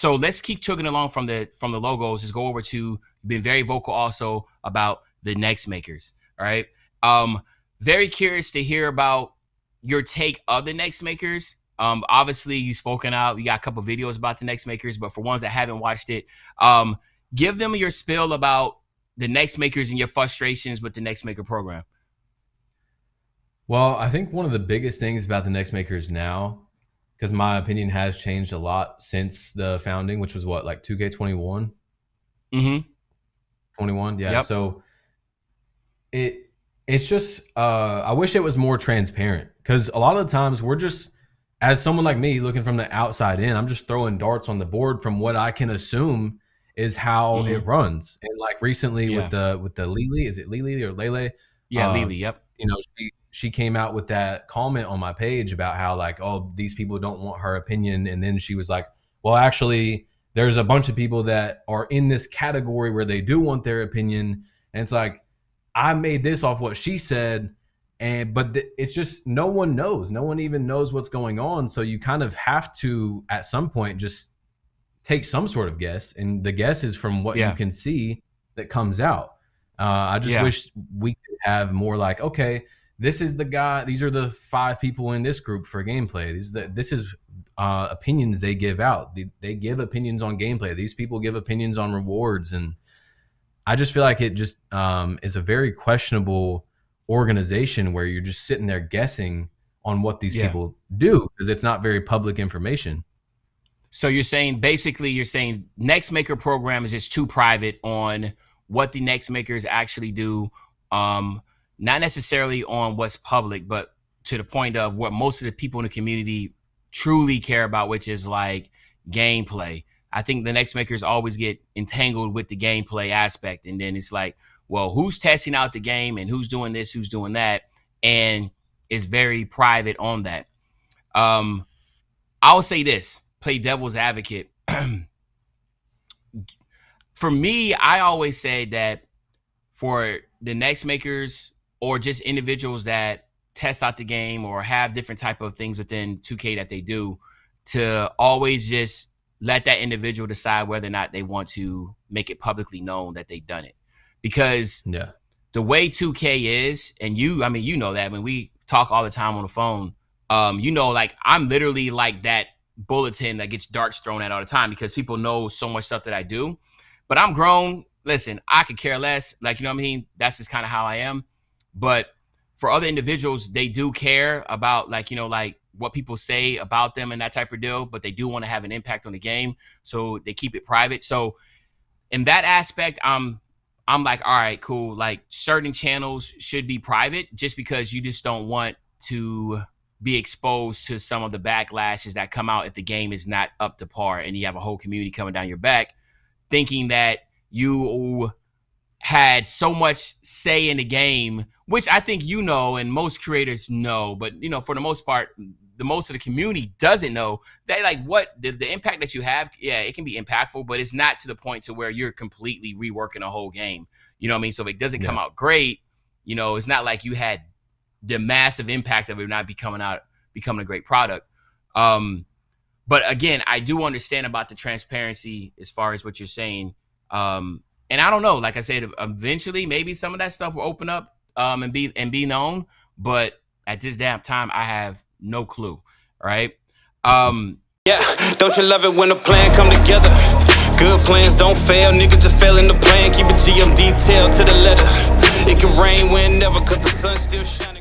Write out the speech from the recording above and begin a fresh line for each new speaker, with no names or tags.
So let's keep chugging along from the logos. Just go over to been very vocal also about the NextMakers. All right. Very curious to hear about your take of the NextMakers. Obviously you've spoken out. You got a couple videos about the NextMakers, but for ones that haven't watched it, give them your spill about the NextMakers and your frustrations with the NextMaker program.
Well, I think one of the biggest things about the NextMakers now, because my opinion has changed a lot since the founding, which was what, like 2K21? 21, yeah. Yep. So it's just I wish it was more transparent, because a lot of the times we're just, as someone like me looking from the outside in, I'm just throwing darts on the board from what I can assume is how it runs. And like recently with the Lily, is it Lily or Lele?
Yeah, Lily, yep.
You know, she came out with that comment on my page about how like, oh, these people don't want her opinion. And then she was like, well, actually, there's a bunch of people that are in this category where they do want their opinion. And it's like, I made this off what she said. But it's just, no one knows. No one even knows what's going on. So you kind of have to, at some point, just take some sort of guess. And the guess is from what you can see that comes out. I just wish we could have more like, okay, this is the guy. These are the 5 people in this group for gameplay. This is opinions they give out. They give opinions on gameplay. These people give opinions on rewards. And I just feel like it just is a very questionable organization where you're just sitting there guessing on what these people do, because it's not very public information.
So you're saying, basically, NextMaker program is just too private on what the NextMakers actually do. Not necessarily on what's public, but to the point of what most of the people in the community truly care about, which is like gameplay. I think the NextMakers always get entangled with the gameplay aspect. And then it's like, well, who's testing out the game and who's doing this, who's doing that? And it's very private on that. I'll say this, play devil's advocate. For me, I always say that for the NextMakers or just individuals that test out the game or have different type of things within 2K that they do, to always just let that individual decide whether or not they want to make it publicly known that they've done it. Because the way 2K is, and you know that when we talk all the time on the phone, you know, like I'm literally like that bulletin that gets darts thrown at all the time, because people know so much stuff that I do. But I'm grown. Listen, I could care less. Like, you know what I mean? That's just kind of how I am. But for other individuals, they do care about, like, you know, like what people say about them and that type of deal, but they do want to have an impact on the game. So they keep it private. So in that aspect, I'm like, all right, cool. Like certain channels should be private, just because you just don't want to be exposed to some of the backlashes that come out if the game is not up to par and you have a whole community coming down your back thinking that you had so much say in the game, which I think you know and most creators know, but you know, for the most part, the most of the community doesn't know that, like, what the impact that you have. Yeah, it can be impactful, but it's not to the point to where you're completely reworking a whole game. You know what I mean? So if it doesn't come out great, you know, it's not like you had the massive impact of it not becoming a great product. But again, I do understand about the transparency as far as what you're saying. And I don't know, like I said, eventually maybe some of that stuff will open up and be known. But at this damn time, I have no clue. Right?
Yeah, don't you love it when a plan come together? Good plans don't fail, nigga just fail in the plan. Keep it GM detailed to the letter. It can rain whenever, cause the sun still shining.